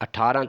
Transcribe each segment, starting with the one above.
18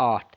8,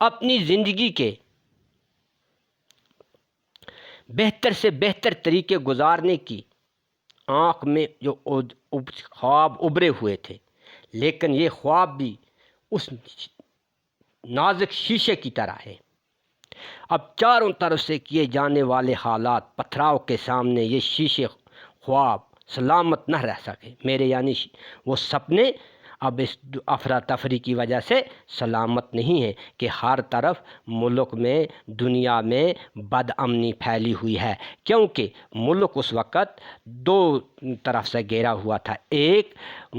اپنی زندگی کے بہتر سے بہتر طریقے گزارنے کی آنکھ میں جو خواب ابھرے ہوئے تھے، لیکن یہ خواب بھی اس نازک شیشے کی طرح ہے۔ اب چاروں طرف سے کیے جانے والے حالات پتھراؤ کے سامنے یہ شیشے خواب سلامت نہ رہ سکے، میرے یعنی وہ سپنے اب اس افراتفری کی وجہ سے سلامت نہیں ہیں کہ ہر طرف ملک میں، دنیا میں بد امنی پھیلی ہوئی ہے، کیونکہ ملک اس وقت دو طرف سے گھیرا ہوا تھا۔ ایک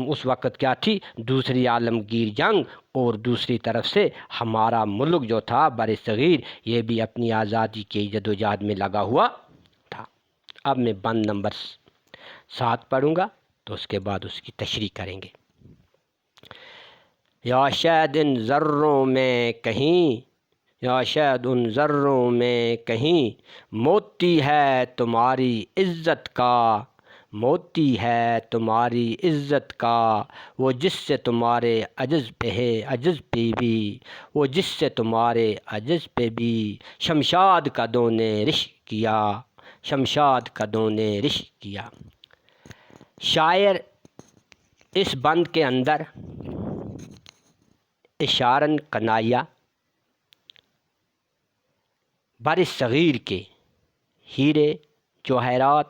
اس وقت کیا تھی؟ دوسری عالمگیر جنگ، اور دوسری طرف سے ہمارا ملک جو تھا بر صغیر، یہ بھی اپنی آزادی کی جدوجہد میں لگا ہوا تھا۔ اب میں بند نمبر 7 پڑھوں گا تو اس کے بعد اس کی تشریح کریں گے۔ یا شاید ان ذروں میں کہیں، یا شاید ان ذروں میں کہیں موتی ہے تمہاری عزت کا، موتی ہے تمہاری عزت کا، وہ جس سے تمہارے عجز پہ ہے، عجز پہ بھی، وہ جس سے تمہارے عجز پہ بھی شمشاد قدوں نے رشک کیا، شمشاد قدوں نے رشک کیا۔ شاعر اس بند کے اندر اشارن کنائیہ بر صغیر کے ہیرے جواہرات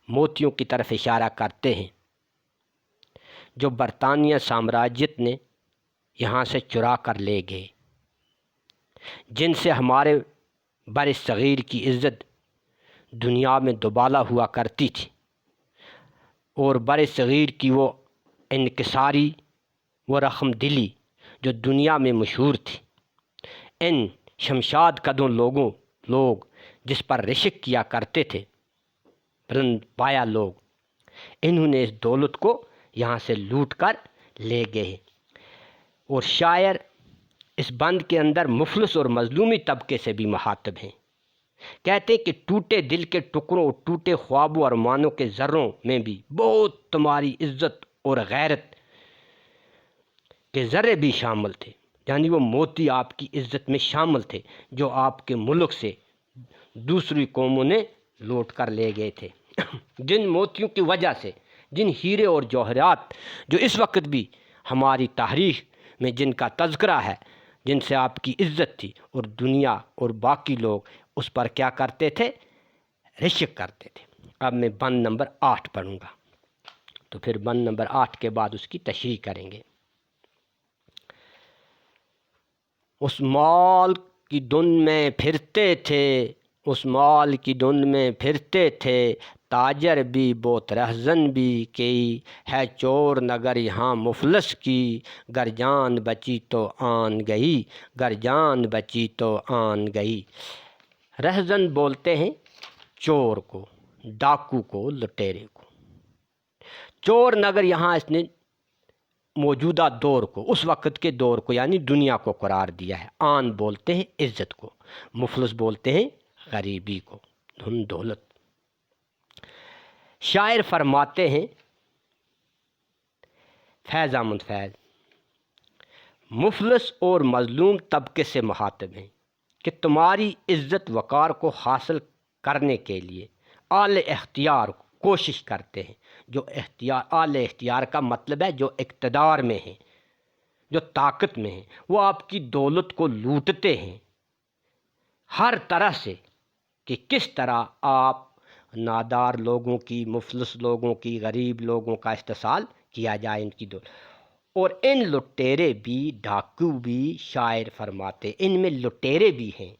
موتیوں کی طرف اشارہ کرتے ہیں جو برطانیہ سامراجیت نے یہاں سے چرا کر لے گئے، جن سے ہمارے بر صغیر کی عزت دنیا میں دوبالا ہوا کرتی تھی، اور بر صغیر کی وہ انکساری، وہ رحم دلی جو دنیا میں مشہور تھی، ان شمشاد قدوں لوگ جس پر رشک کیا کرتے تھے، بلند پایا لوگ، انہوں نے اس دولت کو یہاں سے لوٹ کر لے گئے۔ اور شاعر اس بند کے اندر مفلس اور مظلومی طبقے سے بھی مخاطب ہیں۔ کہتے کہ ٹوٹے دل کے ٹکڑوں اور ٹوٹے خوابوں اور ارمانوں کے ذروں میں بھی بہت تمہاری عزت اور غیرت کے ذرے بھی شامل تھے، یعنی وہ موتی آپ کی عزت میں شامل تھے جو آپ کے ملک سے دوسری قوموں نے لوٹ کر لے گئے تھے۔ جن موتیوں کی وجہ سے، جن ہیرے اور جوہرات جو اس وقت بھی ہماری تاریخ میں جن کا تذکرہ ہے، جن سے آپ کی عزت تھی، اور دنیا اور باقی لوگ اس پر کیا کرتے تھے؟ رشک کرتے تھے۔ اب میں بند نمبر 8 پڑھوں گا تو پھر بند نمبر 8 کے بعد اس کی تشریح کریں گے۔ اس مال کی دھن میں پھرتے تھے، اس مال کی دھن میں پھرتے تھے، تاجر بھی بہت رہزن بھی کی ہے چور نگر یہاں مفلس کی، گر جان بچی تو آن گئی، گر جان بچی تو آن گئی۔ رہزن بولتے ہیں چور کو، ڈاکو کو، لٹیرے کو۔ چور نگر یہاں اس نے موجودہ دور کو، اس وقت کے دور کو یعنی دنیا کو قرار دیا ہے۔ آن بولتے ہیں عزت کو، مفلس بولتے ہیں غریبی کو، دھن دولت۔ شاعر فرماتے ہیں فیض احمد فیض، مفلس اور مظلوم طبقے سے مخاطب ہیں کہ تمہاری عزت وقار کو حاصل کرنے کے لیے اعلی اختیار کوشش کرتے ہیں۔ جو اختیار، اعلی اختیار کا مطلب ہے جو اقتدار میں ہیں، جو طاقت میں ہیں، وہ آپ کی دولت کو لوٹتے ہیں ہر طرح سے کہ کس طرح آپ نادار لوگوں کی، مفلس لوگوں کی، غریب لوگوں کا استحصال کیا جائے ان کی دولت۔ اور ان لٹیرے بھی، ڈاکو بھی، شاعر فرماتے ان میں لٹیرے بھی ہیں،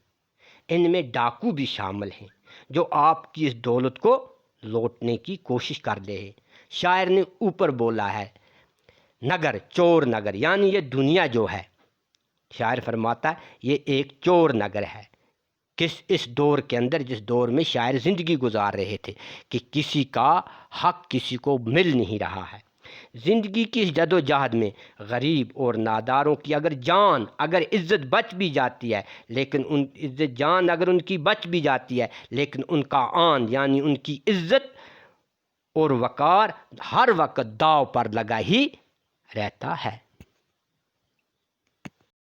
ان میں ڈاکو بھی شامل ہیں جو آپ کی اس دولت کو لوٹنے کی کوشش کر رہے ہیں۔ شاعر نے اوپر بولا ہے نگر، چور نگر، یعنی یہ دنیا جو ہے، شاعر فرماتا ہے یہ ایک چور نگر ہے۔ اس دور کے اندر، جس دور میں شاعر زندگی گزار رہے تھے، کہ کسی کا حق کسی کو مل نہیں رہا ہے۔ زندگی کی اس جد و جہد میں غریب اور ناداروں کی اگر جان، اگر عزت بچ بھی جاتی ہے، لیکن ان عزت جان اگر ان کی بچ بھی جاتی ہے، لیکن ان کا آن یعنی ان کی عزت اور وقار ہر وقت داؤ پر لگا ہی رہتا ہے۔